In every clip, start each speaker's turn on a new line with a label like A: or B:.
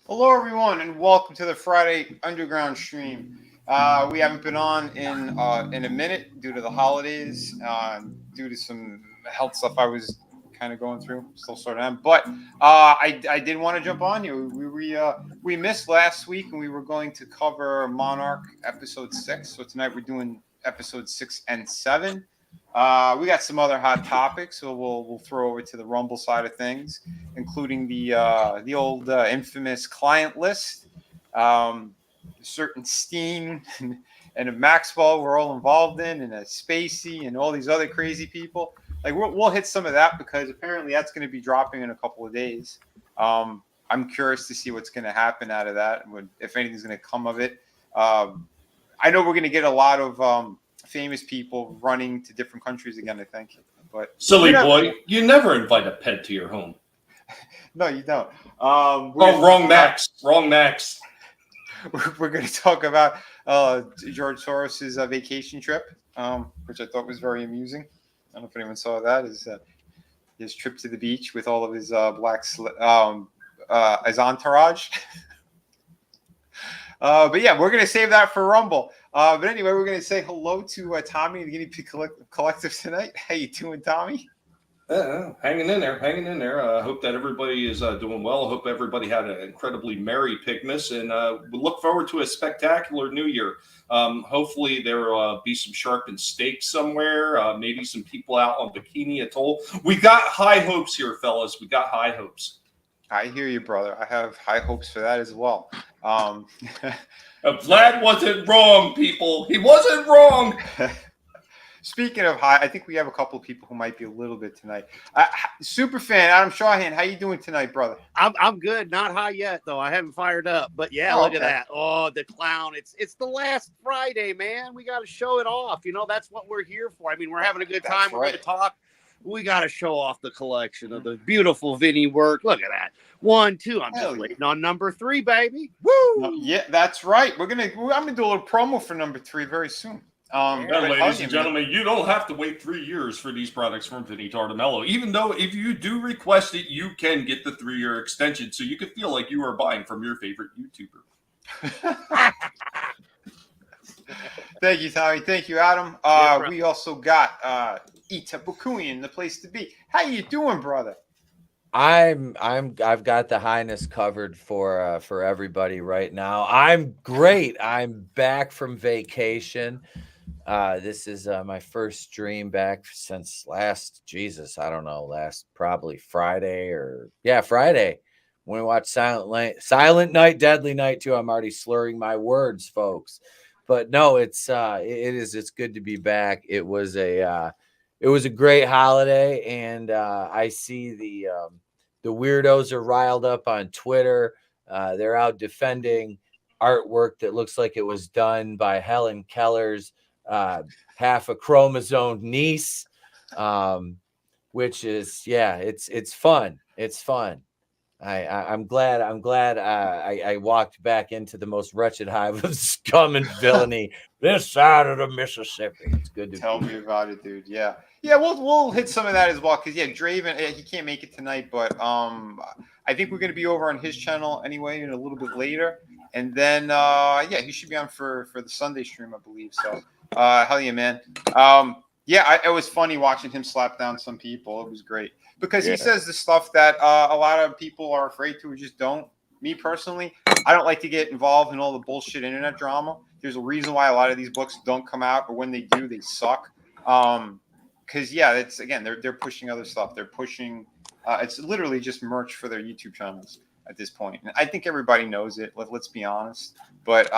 A: Hello, everyone, and welcome to the Friday Underground stream. We haven't been on in a minute due to the holidays, due to some health stuff I was kind of going through, still sorting out. But I did want to jump on you. We missed last week, and we were going to cover Monarch episode 6. So tonight we're doing episodes 6 and 7. We got some other hot topics, so we'll throw over to the Rumble side of things, including the old infamous client list. Certain Steen and a Maxwell we're all involved in, and a Spacey and all these other crazy people. Like we'll hit some of that because apparently that's going to be dropping in a couple of days. I'm curious to see what's going to happen out of that, if anything's going to come of it. I know we're going to get a lot of famous people running to different countries again, I think. But
B: silly boy, you never invite a pet to your home.
A: No, you don't.
B: Wrong Max. Wrong Max.
A: We're going to talk about George Soros's vacation trip, which I thought was very amusing. I don't know if anyone saw that. His trip to the beach with all of his his entourage. But yeah, we're going to save that for Rumble. But anyway, we're going to say hello to Tommy, the Guinea Pig Collective tonight. How you doing, Tommy?
B: Hanging in there. I hope that everybody is doing well. I hope everybody had an incredibly merry Pigmas, and we look forward to a spectacular New Year. Hopefully there will be some sharpened steaks somewhere, maybe some people out on Bikini Atoll. We got high hopes here, fellas. We got high hopes.
A: I hear you, brother. I have high hopes for that as well.
B: Vlad wasn't wrong, people. He wasn't wrong.
A: Speaking of high, I think we have a couple of people who might be a little bit tonight. Super fan Adam Shawhan, how you doing tonight, brother?
C: I'm good. Not high yet, though. I haven't fired up. But yeah, look at that. Oh, the clown. It's the last Friday, man. We got to show it off. You know, that's what we're here for. I mean, we're having a good time. We're going to talk. We got to show off the collection of the beautiful Vinny work. Look at that. 1, 2. I'm just waiting on number 3, baby. Woo!
A: Yeah, that's right. I'm gonna do a little promo for number 3 very soon.
B: Ladies and gentlemen, you don't have to wait 3 years for these products from Vinny Tartamello. Even though if you do request it, you can get the 3-year extension, so you can feel like you are buying from your favorite YouTuber.
A: Thank you, Tommy. Thank you, Adam. We also got Etep, the place to be. How you doing, brother?
D: I've got the highness covered for everybody right now. I'm great. I'm back from vacation. This is my first stream back since last probably Friday Friday when we watched Silent Night, Deadly Night 2. I'm already slurring my words, folks. But no, it's good to be back. It was a great holiday, and I see the weirdos are riled up on Twitter. They're out defending artwork that looks like it was done by Helen Keller's half a chromosome niece, which is it's fun. It's fun. I'm glad I walked back into the most wretched hive of scum and villainy this side of the Mississippi. It's good to
A: tell me about it, dude. Yeah, we'll hit some of that as well because Draven, he can't make it tonight, but I think we're gonna be over on his channel anyway in a little bit later, and then he should be on for the Sunday stream, I believe. So hell yeah, man. Yeah, it was funny watching him slap down some people. It was great because he says the stuff that a lot of people are afraid to or just don't. Me personally, I don't like to get involved in all the bullshit internet drama. There's a reason why a lot of these books don't come out, or when they do, they suck. Because it's again, they're pushing other stuff. They're pushing. It's literally just merch for their YouTube channels at this point, and I think everybody knows it. Let's be honest. But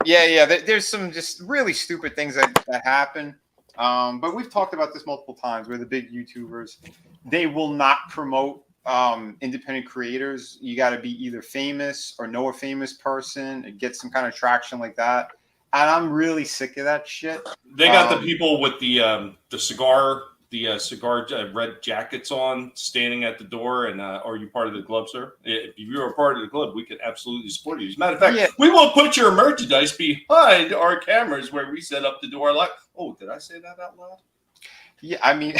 A: there's some just really stupid things that happen. But we've talked about this multiple times where the big YouTubers, they will not promote independent creators. You got to be either famous or know a famous person and get some kind of traction like that. And I'm really sick of that shit.
B: They got the people with the cigar red jackets on, standing at the door. And are you part of the club, sir? If you're a part of the club, we can absolutely support you. As a matter of fact, we will put your merchandise behind our cameras where we set up the door. Like, oh, did I say that out loud?
A: Yeah, I mean,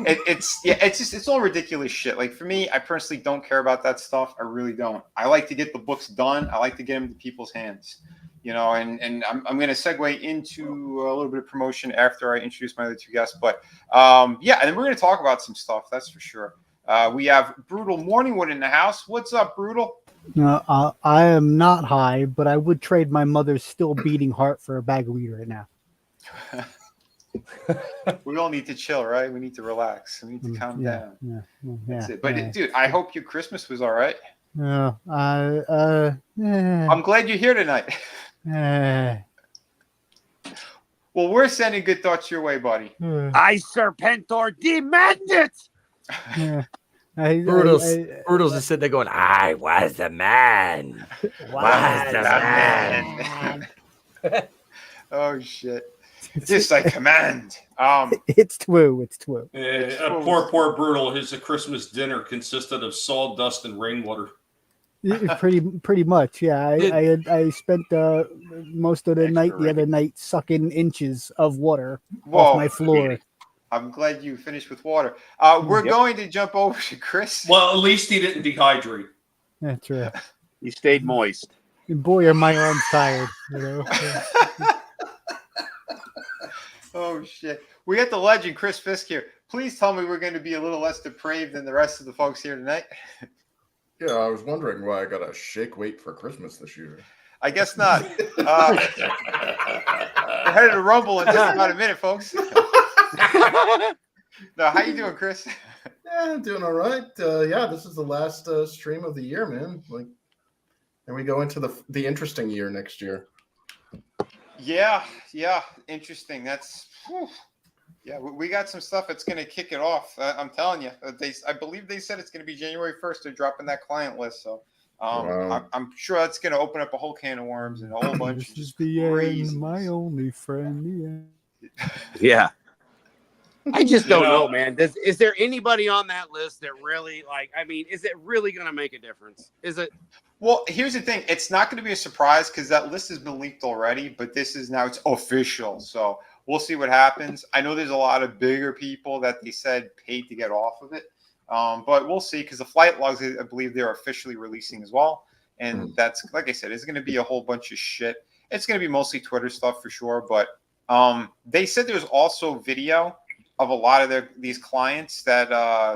A: it's all ridiculous shit. Like for me, I personally don't care about that stuff. I really don't. I like to get the books done. I like to get them to people's hands. And I'm going to segue into a little bit of promotion after I introduce my other two guests. But and then we're going to talk about some stuff. That's for sure. We have Brutal Morningwood in the house. What's up, Brutal?
E: I am not high, but I would trade my mother's still beating heart for a bag of weed right now.
A: We all need to chill, right? We need to relax. We need to calm down.
E: Yeah,
A: that's it. But dude, I hope your Christmas was all right.
E: I'm
A: glad you're here tonight. Well, we're sending good thoughts your way, buddy.
C: I, Serpentor, demand it.
D: Brutal's just sitting there going, I was the man. Was the man.
A: Oh, shit. This I command.
E: It's true.
B: Poor Brutal. His Christmas dinner consisted of sawdust and rainwater.
E: Pretty much, yeah. I spent most of the other night sucking inches of water off my floor.
A: I'm glad you finished with water. We're going to jump over to Chris.
B: Well, at least he didn't dehydrate.
E: That's right.
C: He stayed moist.
E: And boy, are my arms tired.
A: Oh shit! We got the legend Chris Fisk here. Please tell me we're going to be a little less depraved than the rest of the folks here tonight.
F: Yeah, I was wondering why I got a shake weight for Christmas this year.
A: I guess not. We're headed to Rumble in just about a minute, folks. No, how you doing, Chris?
F: Yeah, I'm doing all right. This is the last stream of the year, man. And we go into the interesting year next year.
A: Yeah, interesting. That's we got some stuff that's going to kick it off. I'm telling you, I believe they said it's going to be January 1st. They're dropping that client list, so wow. I'm sure that's going to open up a whole can of worms and a whole bunch.
E: This is the end, my only friend.
C: Yeah. I just don't know, man. Is there anybody on that list that really is it really going to make a difference? Is it?
A: Well, here's the thing. It's not going to be a surprise because that list has been leaked already, but it's official. So we'll see what happens. I know there's a lot of bigger people that they said paid to get off of it. But we'll see because the flight logs, I believe they're officially releasing as well. And that's, like I said, it's going to be a whole bunch of shit. It's going to be mostly Twitter stuff for sure. But they said there's also video of a lot of these clients that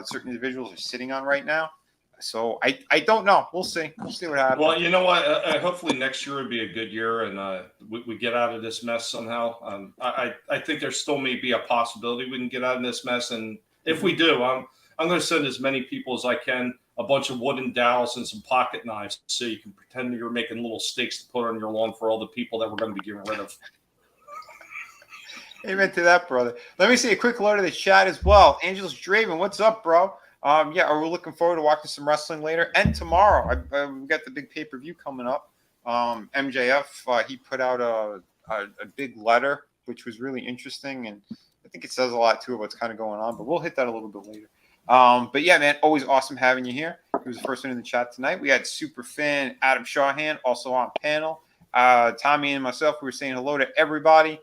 A: certain individuals are sitting on right now. So I don't know. We'll see. We'll see what happens.
B: Well, you know what? Hopefully next year would be a good year, and we get out of this mess somehow. I think there still may be a possibility we can get out of this mess, and if we do, I'm going to send as many people as I can a bunch of wooden dowels and some pocket knives, so you can pretend you're making little stakes to put on your lawn for all the people that we're going to be getting rid of.
A: Amen to that, brother. Let me see a quick hello to the chat as well. Angelous Draven, what's up, bro? We're looking forward to watching some wrestling later and tomorrow. We've got the big pay-per-view coming up. MJF, he put out a big letter, which was really interesting, and I think it says a lot too of what's kind of going on. But we'll hit that a little bit later. But yeah, man, always awesome having you here. He was the first one in the chat tonight. We had super fan Adam Shawhan also on panel. Tommy and myself, we were saying hello to everybody.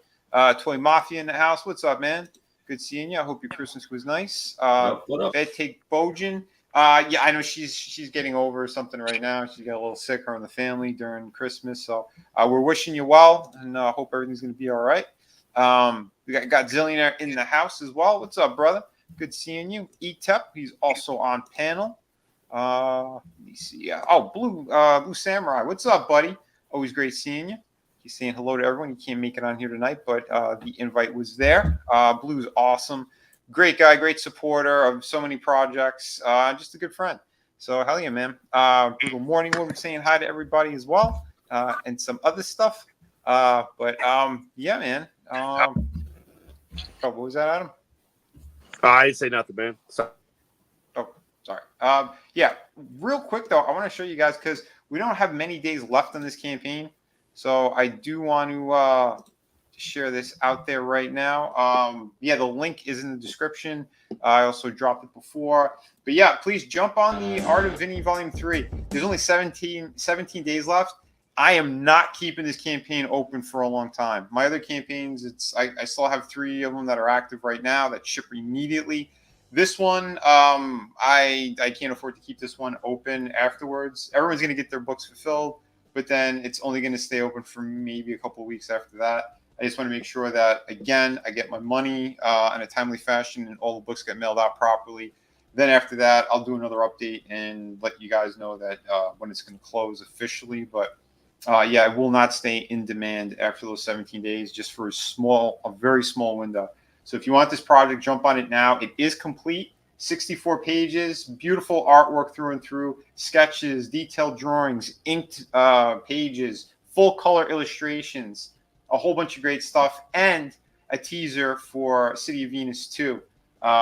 A: Toy Mafia in the house. What's up, man? Good seeing you. I hope your Christmas was nice.
B: What up?
A: Bed Take Bojan. I know she's getting over something right now. She got a little sick around the family during Christmas. So we're wishing you well and hope everything's going to be all right. We got Godzillionaire in the house as well. What's up, brother? Good seeing you. Etep, he's also on panel. Let me see. Blue Samurai. What's up, buddy? Always great seeing you. He's saying hello to everyone. He can't make it on here tonight, but the invite was there. Blue's awesome. Great guy, great supporter of so many projects. Just a good friend. So hell yeah, man. Brutal Morning Wood saying hi to everybody as well, and some other stuff. Yeah, man. What was that, Adam?
C: I didn't say nothing, man. Sorry.
A: Oh, sorry. Yeah, real quick though, I want to show you guys because we don't have many days left on this campaign, so I do want to share this out there right now. Yeah, the link is in the description. I also dropped it before, but yeah, please jump on the Art of Vinny Volume 3. There's only 17 days left. I am not keeping this campaign open for a long time. My other campaigns, I still have 3 of them that are active right now that ship immediately. This one, I can't afford to keep this one open afterwards. Everyone's going to get their books fulfilled, but then it's only going to stay open for maybe a couple of weeks after that. I just want to make sure that, again, I get my money in a timely fashion and all the books get mailed out properly. Then after that, I'll do another update and let you guys know that when it's going to close officially. But yeah, it will not stay in demand after those 17 days, just for a very small window. So if you want this project, jump on it now. It is complete, 64 pages, beautiful artwork through and through, sketches, detailed drawings, inked pages, full color illustrations, a whole bunch of great stuff, and a teaser for City of Venus 2,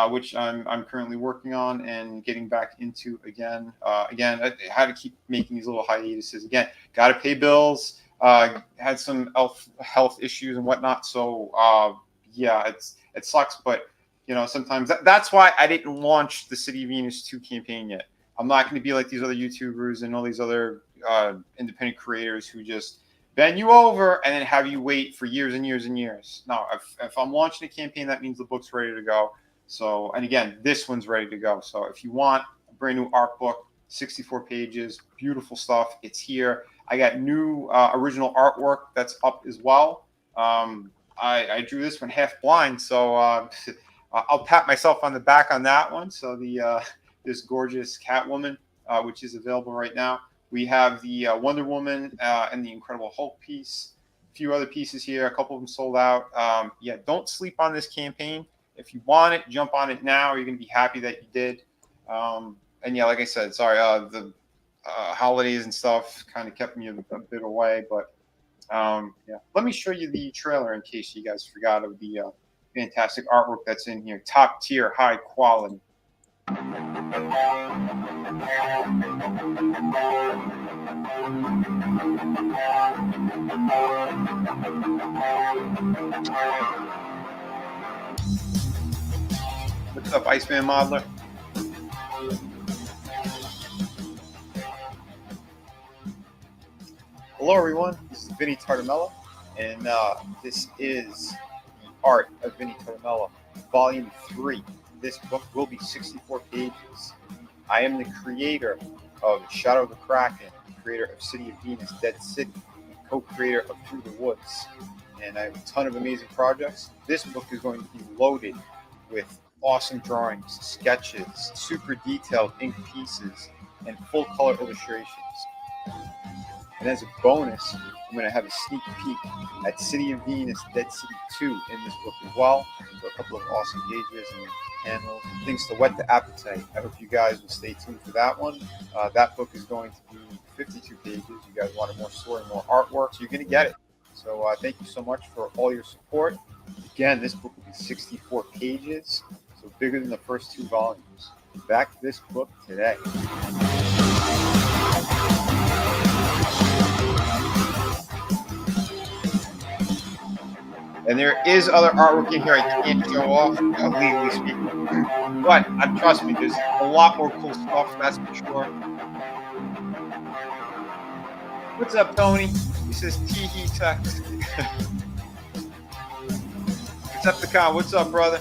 A: which I'm currently working on and getting back into again. Again, I had to keep making these little hiatuses. Again, got to pay bills, had some health issues and whatnot. So yeah, it sucks, but you know, sometimes that's why I didn't launch the City of Venus 2 campaign yet. I'm not going to be like these other YouTubers and all these other independent creators who just bend you over and then have you wait for years and years and years. No, if I'm launching a campaign, that means the book's ready to go. So, and again, this one's ready to go. So if you want a brand new art book, 64 pages, beautiful stuff, it's here. I got new original artwork that's up as well. I drew this one half blind, so I'll pat myself on the back on that one. So this gorgeous Catwoman, which is available right now. We have the Wonder Woman and the Incredible Hulk piece. A few other pieces here. A couple of them sold out. Yeah, don't sleep on this campaign. If you want it, jump on it now. You're going to be happy that you did. And yeah, like I said, sorry, the holidays and stuff kind of kept me a bit away. But yeah, let me show you the trailer in case you guys forgot of the fantastic artwork that's in here. Top tier, high quality. What's up, Iceman Modeler? Hello, everyone. This is Vinny Tartamella, and this is the Art of Vinny Tartamella, Volume 3. This book will be 64 pages. I am the creator of Shadow of the Kraken, creator of City of Venus, Dead City, and co-creator of Through the Woods. And I have a ton of amazing projects. This book is going to be loaded with awesome drawings, sketches, super detailed ink pieces, and full color illustrations. And as a bonus, I'm going to have a sneak peek at City of Venus, Dead City 2 in this book as well. So a couple of awesome pages and panels and things to whet the appetite. I hope you guys will stay tuned for that one. That book is going to be 52 pages. You guys wanted more story, more artwork, so you're going to get it. So thank you so much for all your support. Again, this book will be 64 pages, so bigger than the first 2 volumes. Back this book today. And there is other artwork in here I can't show off, legally speaking. But trust me, there's a lot more cool stuff, that's for sure. What's up, Tony? He says Teehee Tex. Decepticon, what's up, brother?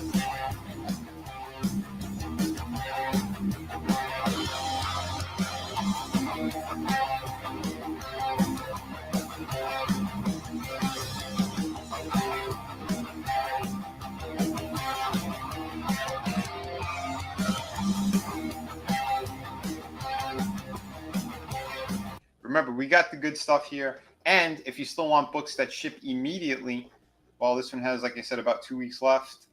A: remember, we got the good stuff here. And if you still want books that ship immediately, well, this one has, like I said, about 2 weeks left.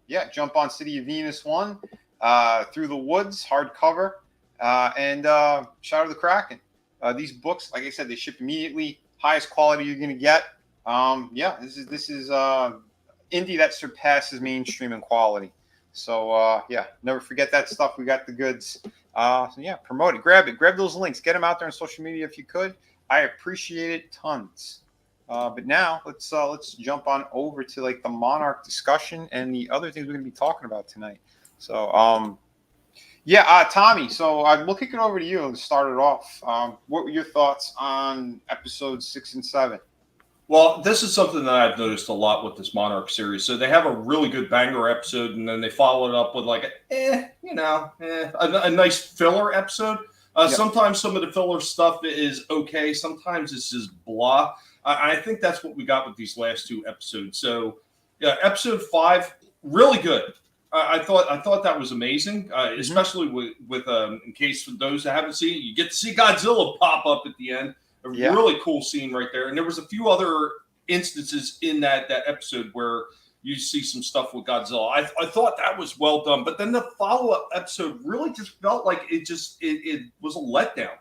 A: Yeah, jump on City of Venus 1, Through the Woods, hardcover, and Shadow of the Kraken. These books, like I said, they ship immediately. Highest quality you're going to get. Yeah, this is indie that surpasses mainstream in quality. So yeah, never forget that stuff. We got the goods. So yeah, promote it, grab those links, get them out there on social media if you could. I appreciate it tons. But now let's jump on over to like the Monarch discussion and the other things we're going to be talking about tonight. So yeah, Tommy. So we'll kick it over to you and start it off. What were your thoughts on episodes 6 and 7?
B: Well, this is something that I've noticed a lot with this Monarch series. So they have a really good banger episode, and then they follow it up with like a nice filler episode.
A: Yep.
B: Sometimes some of the filler stuff is okay. Sometimes it's just blah. I think that's what we got with these last 2 episodes. So, yeah, episode 5, really good. I thought that was amazing, especially with in case for those that haven't seen it, you get to see Godzilla pop up at the end. Really cool scene right there. And there was a few other instances in that episode where you see some stuff with Godzilla. I thought that was well done. But then the follow-up episode really just felt like it was a letdown.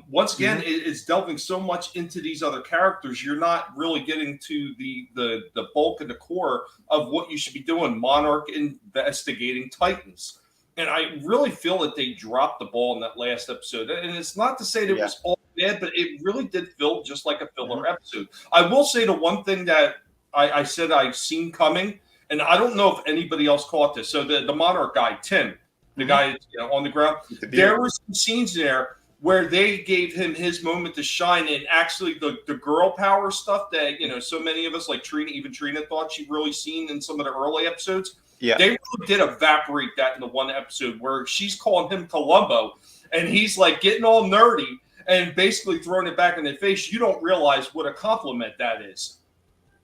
B: Once again, it's delving so much into these other characters. You're not really getting to the bulk and the core of what you should be doing. Monarch investigating Titans. And I really feel that they dropped the ball in that last episode. And it's not to say that it was all bad, but it really did feel just like a filler episode. I will say the one thing that I said I've seen coming, and I don't know if anybody else caught this. So the Monarch guy, Tim, the guy on the ground, there were some scenes there where they gave him his moment to shine, and actually the girl power stuff that so many of us, like Trina thought she'd really seen in some of the early episodes. Yeah, they really did evaporate that in the one episode where she's calling him Columbo, and he's like getting all nerdy and basically throwing it back in their face. You don't realize what a compliment that is.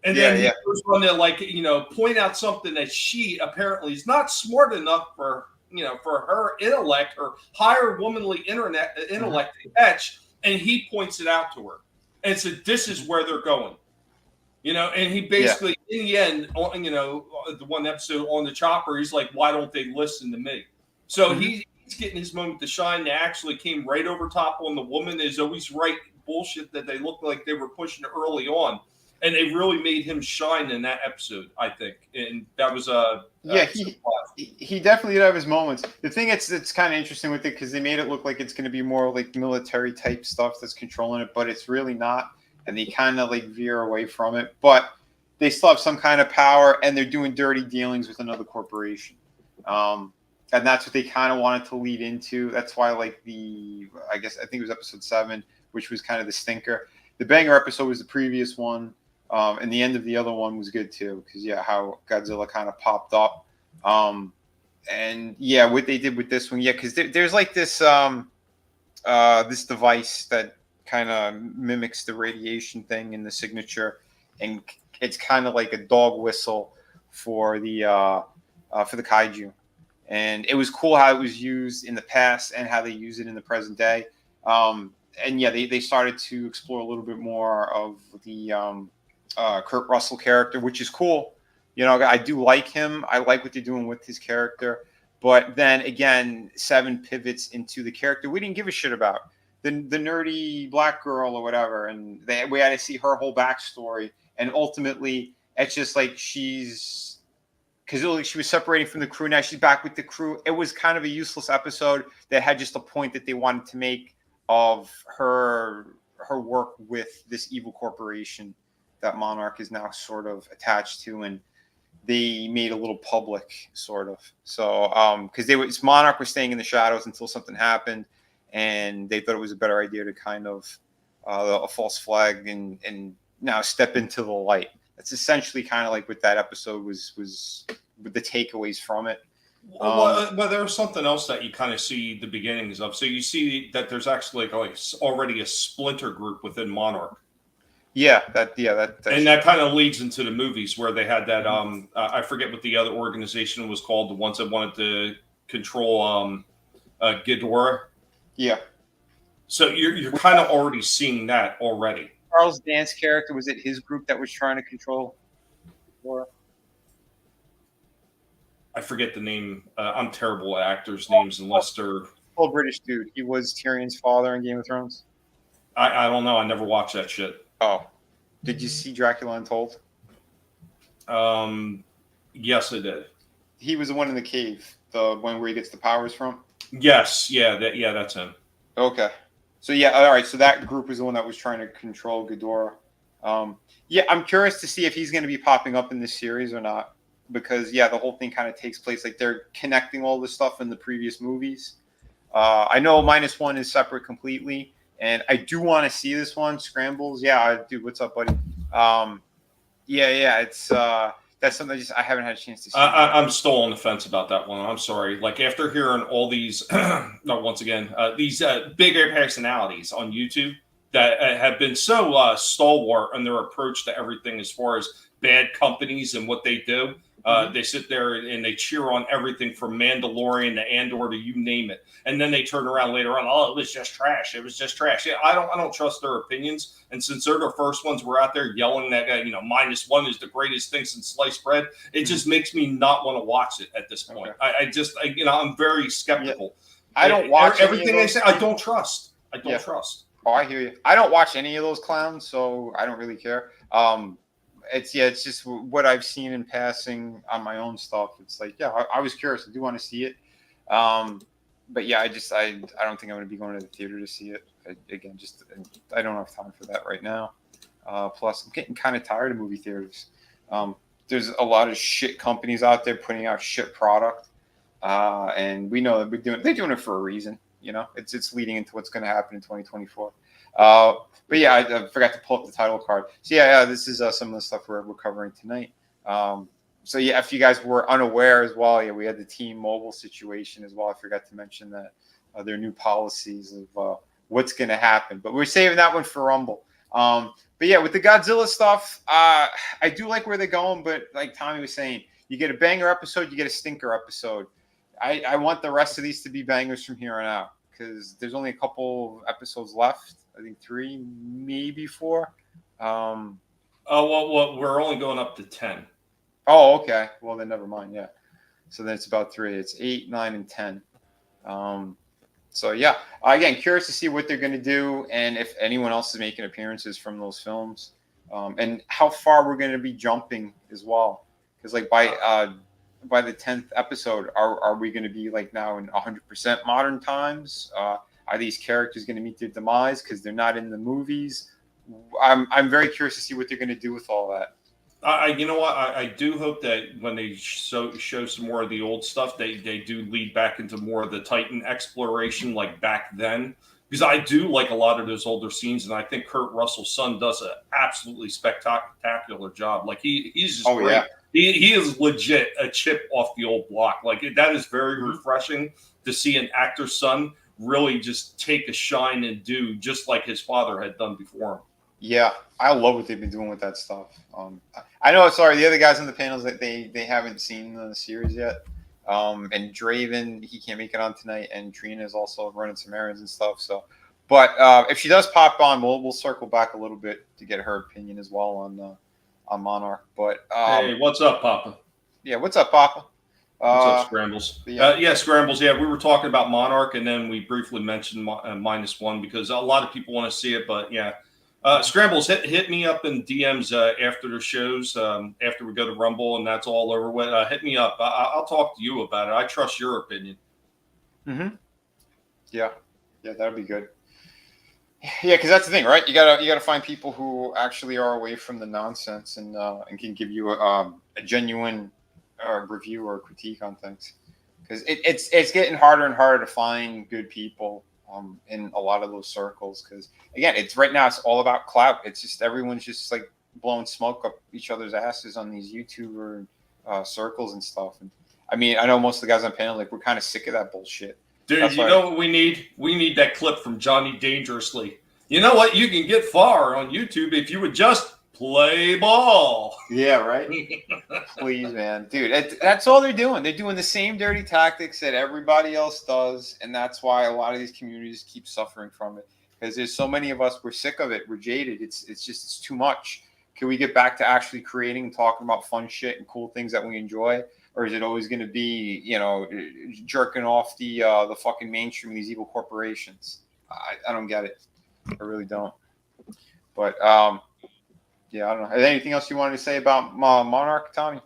B: And then he goes on to point out something that she apparently is not smart enough for her intellect or higher womanly intellect to catch, and he points it out to her and said, "This is where they're going." And he basically, in the end, the one episode on the chopper, he's like, "Why don't they listen to me?" So he's getting his moment to shine. They actually came right over top on the woman is always right bullshit that they looked like they were pushing early on. And they really made him shine in that episode, I think. And that was
A: he definitely did have his moments. The thing it's kind of interesting with it because they made it look like it's going to be more like military type stuff that's controlling it, but it's really not. And they kind of like veer away from it, but they still have some kind of power, and they're doing dirty dealings with another corporation. And that's what they kind of wanted to lead into. That's why I think it was episode 7, which was kind of the stinker. The banger episode was the previous one. And the end of the other one was good too, because how Godzilla kind of popped up, and what they did with this one, because there's like this this device that kind of mimics the radiation thing in the signature, and it's kind of like a dog whistle for the kaiju, and it was cool how it was used in the past and how they use it in the present day, and they started to explore a little bit more of the Kurt Russell character, which is cool. I do like him. I like what they're doing with his character. But then again, 7 pivots into the character we didn't give a shit about. The nerdy black girl or whatever. And we had to see her whole backstory. And ultimately, it's just like because she was separating from the crew. Now she's back with the crew. It was kind of a useless episode that had just a point that they wanted to make of her work with this evil corporation that Monarch is now sort of attached to, and they made a little public, sort of. So, because Monarch was staying in the shadows until something happened, and they thought it was a better idea to kind of a false flag and now step into the light. That's essentially kind of like what that episode was with the takeaways from it.
B: Well, there's something else that you kind of see the beginnings of. So you see that there's actually like already a splinter group within Monarch.
A: That
B: and that kind of leads into the movies where they had that I forget what the other organization was called, the ones that wanted to control Ghidorah. So you're kind of already seeing that already.
A: Charles Dance's character, was it his group that was trying to control Laura?
B: I forget the name. I'm terrible at actors' names unless they're
A: Old British dude. He was Tyrion's father in Game of Thrones.
B: I don't know. I never watched that shit.
A: Oh, did you see Dracula Untold?
B: Yes, I did.
A: He was the one in the cave, the one where he gets the powers from.
B: Yes, that's him.
A: Okay, so yeah, all right. So that group was the one that was trying to control Ghidorah. Yeah, I'm curious to see if he's going to be popping up in this series or not, because yeah, the whole thing kind of takes place like they're connecting all this stuff in the previous movies. I know -1 is separate completely, and I do want to see this one. Scrambles, yeah, dude, what's up, buddy? Yeah, it's that's something I haven't had a chance to see.
B: I'm still on the fence about that one. I'm sorry. Like after hearing all these, these bigger personalities on YouTube that have been so stalwart in their approach to everything as far as bad companies and what they do. They sit there and they cheer on everything from Mandalorian to Andor to you name it, and then they turn around later on. Oh, it was just trash. It was just trash. Yeah, I don't trust their opinions. And since they're the first ones, we're out there yelling that -1 is the greatest thing since sliced bread. It just makes me not want to watch it at this point. Okay. I'm very skeptical.
A: Yeah. I don't watch
B: everything they say. I don't trust. I don't trust.
A: Oh, I hear you. I don't watch any of those clowns, so I don't really care. It's just what I've seen in passing on my own stuff. It's like, yeah, I was curious. I do want to see it. But yeah, I don't think I'm going to be going to the theater to see it. I don't have time for that right now. Plus, I'm getting kind of tired of movie theaters. There's a lot of shit companies out there putting out shit product. And we know that they're doing it for a reason. It's leading into what's going to happen in 2024. But yeah, I forgot to pull up the title card. So yeah, this is some of the stuff we're covering tonight. So yeah, if you guys were unaware as well, yeah, we had the T-Mobile situation as well. I forgot to mention that their new policies of what's going to happen, but we're saving that one for Rumble. But yeah, with the Godzilla stuff, I do like where they're going, but like Tommy was saying, you get a banger episode, you get a stinker episode. I want the rest of these to be bangers from here on out, because there's only a couple episodes left. I think 3, maybe 4.
B: Well, we're only going up to 10.
A: Oh, okay. Well, then never mind. Yeah. So then it's about 3. It's 8, 9, and 10. So yeah, again, curious to see what they're going to do, and if anyone else is making appearances from those films, and how far we're going to be jumping as well. Because like by the 10th episode, are we going to be like now in 100% modern times? Are these characters going to meet their demise because they're not in the movies? I'm very curious to see what they're going to do with all that.
B: You know what? I do hope that when they show some more of the old stuff, they do lead back into more of the Titan exploration like back then. Because I do like a lot of those older scenes, and I think Kurt Russell's son does an absolutely spectacular job. Like he's just great. Yeah. He is legit a chip off the old block. Like that is very refreshing to see an actor's son really just take a shine and do just like his father had done before him.
A: Yeah, I love what they've been doing with that stuff. I know, sorry, the other guys on the panels that they haven't seen the series yet. And Draven, he can't make it on tonight, and Trina is also running some errands and stuff. So, but if she does pop on, we'll circle back a little bit to get her opinion as well on Monarch. But
B: hey, what's up, Papa?
A: Yeah, what's up, Papa?
B: What's up, Scrambles? Yeah, Scrambles. Yeah, we were talking about Monarch, and then we briefly mentioned -1 because a lot of people want to see it. But yeah, Scrambles, hit me up in DMs after the shows, after we go to Rumble, and that's all over with. Hit me up. I'll talk to you about it. I trust your opinion.
A: Mm-hmm. Yeah, that'd be good. Yeah, because that's the thing, right? You gotta find people who actually are away from the nonsense and can give you a genuine review or critique on things. Because it's getting harder and harder to find good people in a lot of those circles. Because again, it's all about clout. It's just everyone's just like blowing smoke up each other's asses on these YouTuber circles and stuff. And I mean, I know most of the guys on panel, like, we're kind of sick of that bullshit.
B: Dude, you know what we need? We need that clip from Johnny Dangerously. You know what? You can get far on YouTube if you would just play ball.
A: Yeah, right? Please, man. Dude, that's all they're doing. They're doing the same dirty tactics that everybody else does, and that's why a lot of these communities keep suffering from it. because there's so many of us. We're sick of it. We're jaded. It's too much. Can we get back to actually creating and talking about fun shit and cool things that we enjoy? Or is it always going to be, jerking off the fucking mainstream of these evil corporations? I don't get it. I really don't. But yeah, I don't know. Is there anything else you wanted to say about Monarch, Tommy?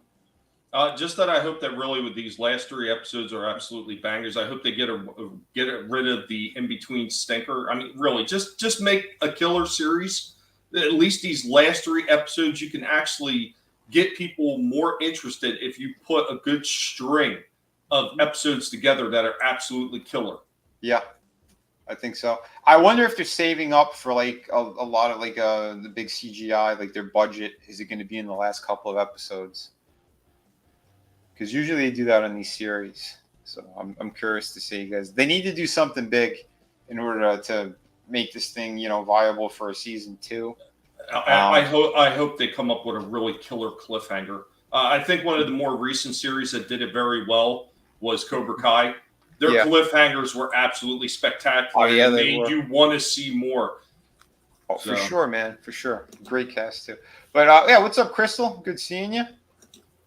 B: Just that I hope that really with these last 3 episodes are absolutely bangers. I hope they get rid of the in between stinker. I mean, really, just make a killer series. At least these last 3 episodes, you can actually get people more interested if you put a good string of episodes together that are absolutely killer.
A: Yeah, I think so. I wonder if they're saving up for like a lot of like the big CGI, like their budget. Is it going to be in the last couple of episodes? Because usually they do that on these series. So I'm curious to see, guys. They need to do something big in order to make this thing, viable for a season 2.
B: I hope they come up with a really killer cliffhanger. I think one of the more recent series that did it very well was Cobra Kai. Their cliffhangers were absolutely spectacular.
A: Oh, yeah,
B: they made you want to see more.
A: Oh, for sure, man. For sure. Great cast, too. But, yeah, what's up, Crystal? Good seeing you.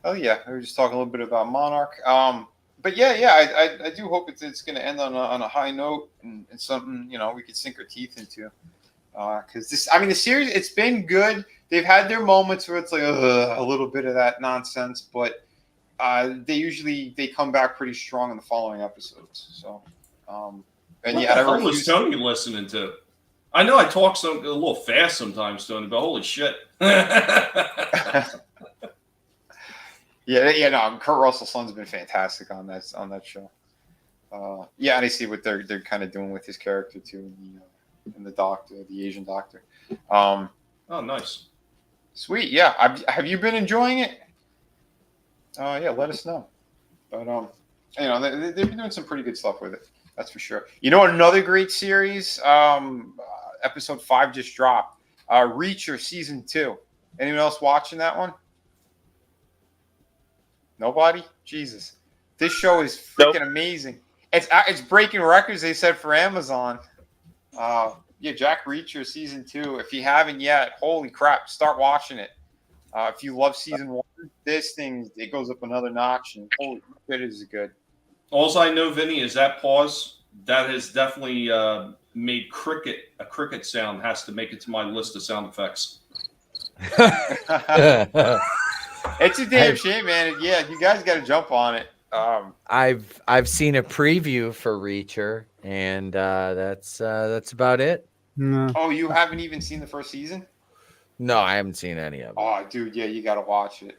A: Oh, yeah. We were just talking a little bit about Monarch. But, yeah, I do hope it's going to end on a high note and something, we could sink our teeth into. Because the series, it's been good. They've had their moments where it's like a little bit of that nonsense, but they come back pretty strong in the following episodes. So, and yeah,
B: what was Tony listening to? I know I talk a little fast sometimes, Tony, but holy shit!
A: Yeah, no, Kurt Russell's son's been fantastic on that show. Yeah, and I see what they're kind of doing with his character too. And the doctor, the Asian doctor.
B: Oh, nice.
A: Sweet. Yeah. Have you been enjoying it? Yeah, let us know. But, they've been doing some pretty good stuff with it. That's for sure. Another great series, episode 5 just dropped. Reacher season 2. Anyone else watching that one? Nobody? Jesus. This show is freaking amazing. It's breaking records, they said, for Amazon. Jack Reacher season 2. If you haven't yet, holy crap, start watching it. If you love season 1, this thing, it goes up another notch, and holy shit, is it good.
B: All I know, Vinny, is that pause that has definitely made a cricket sound has to make it to my list of sound effects.
A: It's a damn shame, man. Yeah, you guys got to jump on it.
D: I've seen a preview for Reacher, and that's about it.
E: No.
A: Oh, you haven't even seen the first season?
D: No, I haven't seen any of it.
A: Oh, dude, yeah, you got to watch it.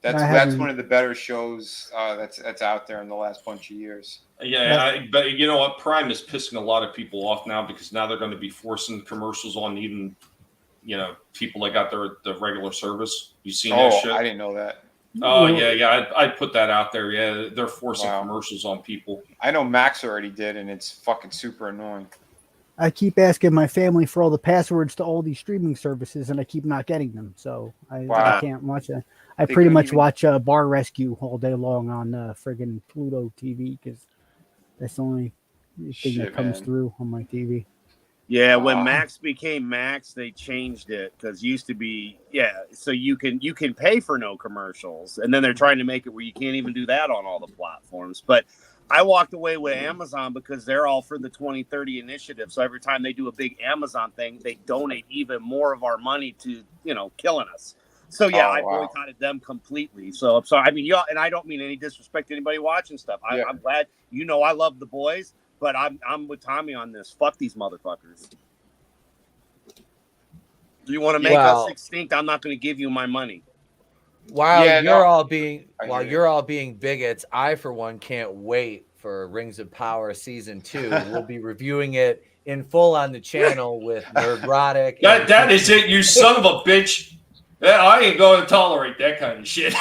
A: That's one of the better shows that's out there in the last bunch of years.
B: Yeah, but you know what? Prime is pissing a lot of people off now because now they're going to be forcing commercials on even people that got the regular service. You seen that shit?
A: I didn't know that.
B: Oh, yeah. I'd put that out there. Yeah, they're forcing commercials on people.
A: I know Max already did, and it's fucking super annoying.
E: I keep asking my family for all the passwords to all these streaming services, and I keep not getting them. So I can't watch it. I pretty much watch Bar Rescue all day long on friggin' Pluto TV because that's the only thing that comes through on my TV.
C: Yeah, when Max became Max, they changed it because used to be so you can pay for no commercials, and then they're trying to make it where you can't even do that on all the platforms. But I walked away with Amazon because they're all for the 2030 initiative. So every time they do a big Amazon thing, they donate even more of our money to killing us. So I boycotted them completely. So I'm sorry. I mean, and I don't mean any disrespect to anybody watching stuff. I'm glad I love the boys. But I'm with Tommy on this. Fuck these motherfuckers. Do you want to make us extinct? I'm not going to give you my money.
D: While you're all being bigots, I for one can't wait for Rings of Power season 2. We'll be reviewing it in full on the channel with Nerdrotic.
B: That is it, you son of a bitch. I ain't going to tolerate that kind of shit.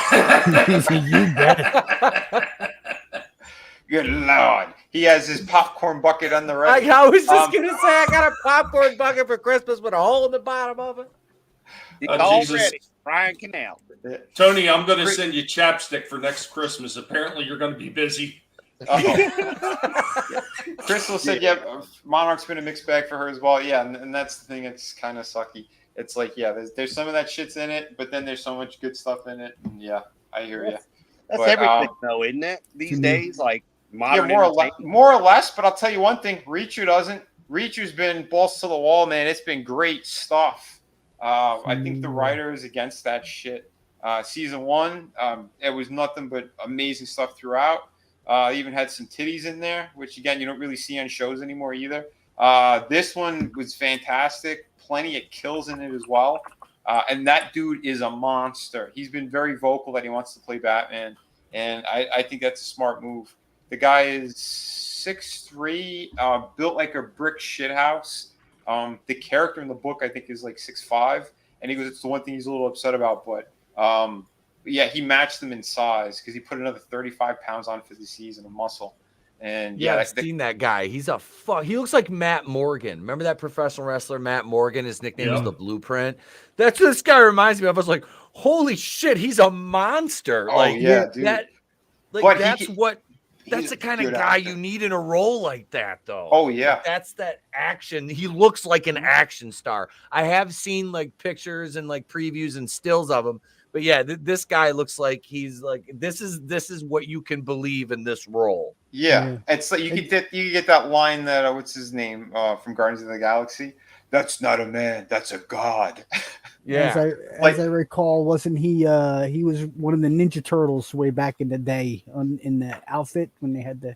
E: You bet.
A: Good Lord. He has his popcorn bucket on the right.
D: I was just going to say, I got a popcorn bucket for Christmas with a hole in the bottom of it.
C: It's all ready. Brian Canal.
B: Tony, I'm going to send you chapstick for next Christmas. Apparently, you're going to be busy.
A: Yeah. Crystal said, "Yeah, Monarch's been a mixed bag for her as well." Yeah, and that's the thing. It's kind of sucky. It's like, yeah, there's some of that shit's in it, but then there's so much good stuff in it. And yeah, I hear you.
C: That's
A: But,
C: everything, though, isn't it? These days, like modern
A: more or less. But I'll tell you one thing: Reacher doesn't. Reacher's been balls to the wall, man. It's been great stuff. I think the writer is against that shit. Season 1, it was nothing but amazing stuff throughout. Even had some titties in there, which again you don't really see on shows anymore either. This one was fantastic. Plenty of kills in it as well. And that dude is a monster. He's been very vocal that he wants to play Batman, and I think that's a smart move. The guy is 6'3", built like a brick shithouse. The character in the book I think is like 6'5", and he goes, it's the one thing he's a little upset about, but yeah, he matched them in size because he put another 35 pounds on for the season of muscle. And
D: yeah, I've seen that guy. He's a he looks like Matt Morgan. Remember that professional wrestler, Matt Morgan? His nickname is the Blueprint. That's what this guy reminds me of. I was like, holy shit, he's a monster.
A: Oh,
D: like,
A: yeah, dude.
D: That's the kind of guy you need in a role like that, though.
A: Oh, yeah.
D: Like, that's that action. He looks like an action star. I have seen like pictures and like previews and stills of him. But yeah, this guy looks like he's like this is what you can believe in this role.
A: Yeah. It's like you get that line that what's his name from Guardians of the Galaxy? That's not a man, that's a god.
E: Yeah. As I recall, wasn't he was one of the Ninja Turtles way back in the day in the outfit when they had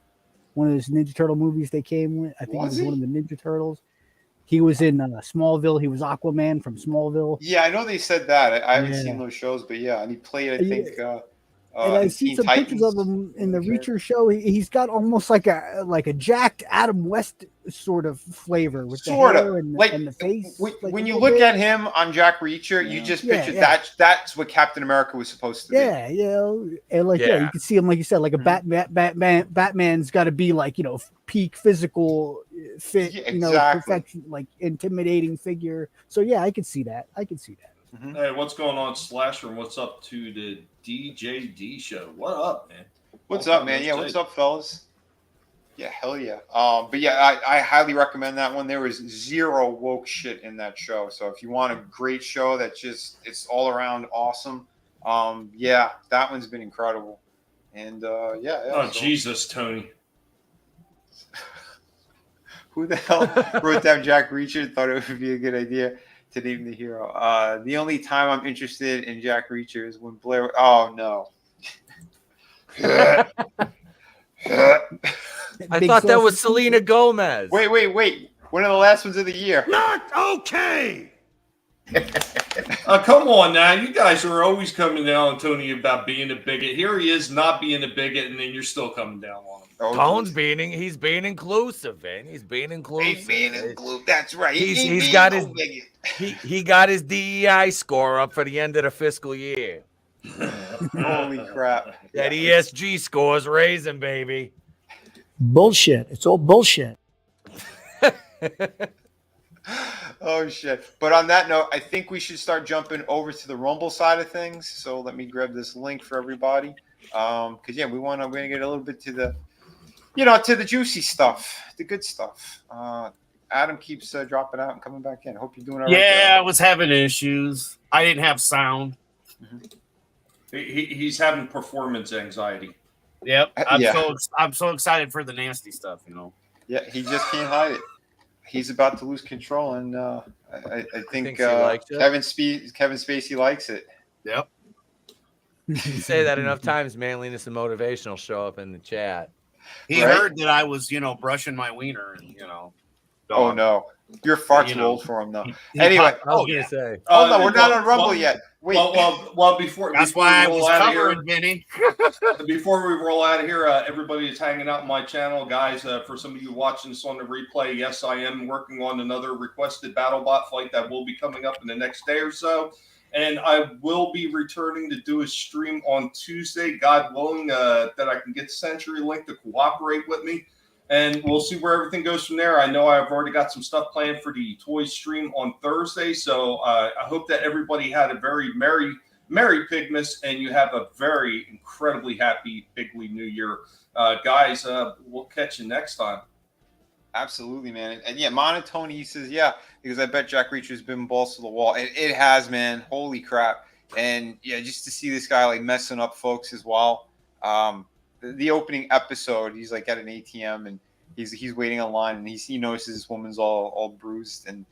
E: one of those Ninja Turtle movies they came with. I think it was one of the Ninja Turtles. He was in Smallville. He was Aquaman from Smallville.
A: Yeah, I know they said that. I haven't seen those shows, but yeah, and he played, I think.
E: And I see some pictures of him in the Reacher show. He's got almost like a jacked Adam West sort of flavor with the hair and the face.
A: When you look at him on Jack Reacher, you just picture that's what Captain America was supposed to be.
E: Yeah, and you can see him like you said, like a Batman's got to be like peak physical fit, perfection, like intimidating figure. So yeah, I can see that.
B: Mm-hmm. Hey, what's going on, Slasher? And what's up to the DJD show? What up, man?
A: What's up, man? Yeah, what's up, fellas? Yeah, hell yeah. But yeah, I highly recommend that one. There was zero woke shit in that show. So if you want a great show that just it's all around awesome, yeah, that one's been incredible. And
B: Jesus, Tony.
A: Who the hell wrote down Jack Reacher and thought it would be a good idea to name the hero? The only time I'm interested in Jack Reacher is when Blair. Oh no.
D: I thought that was Selena Gomez.
A: Wait. One of the last ones of the year.
C: Not okay.
B: Come on now. You guys are always coming down on Tony about being a bigot. Here he is not being a bigot, and then you're still coming down on him.
D: Tone's he's being inclusive, man. He's being inclusive.
A: He's being inclusive. That's right.
D: He got his DEI score up for the end of the fiscal year.
A: Holy crap.
D: That ESG score's raising, baby.
E: Bullshit. It's all bullshit.
A: Oh shit. But on that note, I think we should start jumping over to the Rumble side of things. So let me grab this link for everybody. Because we're gonna get a little bit to the to the juicy stuff, the good stuff. Adam keeps dropping out and coming back in. Hope you're doing all right.
C: Yeah, I was having issues. I didn't have sound.
B: Mm-hmm. He's having performance anxiety.
C: Yep. I'm so excited for the nasty stuff,
A: Yeah, he just can't hide it. He's about to lose control, and I think Kevin Spacey likes it.
C: Yep.
D: You say that enough times, manliness and motivation will show up in the chat.
C: He heard that I was, brushing my wiener, and
A: Oh no, you're far too old for him, though. Anyway,
D: I was gonna say.
A: Oh no, we're not on Rumble yet. Wait.
B: Well, before
C: that's why I was covering, Vinny.
B: Before we roll out of here, everybody is hanging out on my channel, guys. For some of you watching this on the replay, yes, I am working on another requested BattleBot fight that will be coming up in the next day or so. And I will be returning to do a stream on Tuesday, God willing, that I can get CenturyLink to cooperate with me. And we'll see where everything goes from there. I know I've already got some stuff planned for the toy stream on Thursday. So I hope that everybody had a very merry Merry Pigmas, and you have a very incredibly happy Bigly New Year. Guys, we'll catch you next time.
A: Absolutely, man. And yeah, Monotony, he says, yeah, because I bet Jack Reacher's been balls to the wall. It has, man. Holy crap. And yeah, just to see this guy like messing up folks as well. The opening episode, he's like at an ATM and he's waiting in line, and he notices this woman's all bruised, and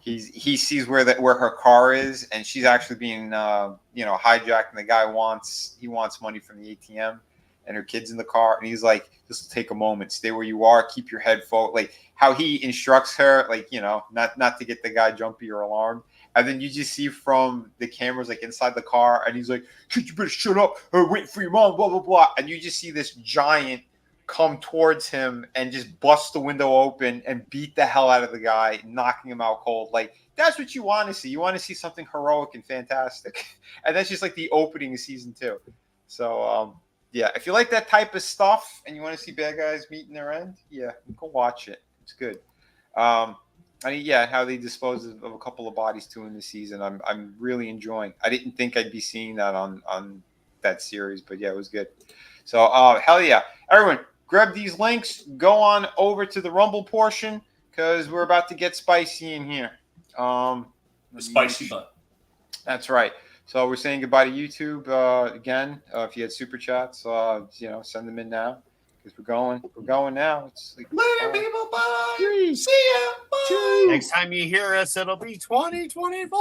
A: he sees where her car is, and she's actually being hijacked, and the guy wants money from the ATM, and her kid's in the car, and he's like, just take a moment, stay where you are, keep your head forward, like how he instructs her, like, not to get the guy jumpy or alarmed. And then you just see from the cameras, like inside the car, and he's like, "Kid, you better shut up, wait for your mom, blah blah blah." And you just see this giant come towards him and just bust the window open and beat the hell out of the guy, knocking him out cold. Like, that's what you want to see. You want to see something heroic and fantastic. And that's just like the opening of season 2. So, yeah, if you like that type of stuff and you want to see bad guys meeting their end, yeah, go watch it. It's good. How they dispose of a couple of bodies too in the season, I'm really enjoying. I didn't think I'd be seeing that on that series, but yeah, it was good. So, hell yeah. Everyone, grab these links. Go on over to the Rumble portion because we're about to get spicy in here.
B: The spicy bun.
A: That's right. So we're saying goodbye to YouTube again. If you had super chats, send them in now because we're going now. It's like
B: later, people. Bye. See ya. Bye.
C: Next time you hear us, it'll be 2024.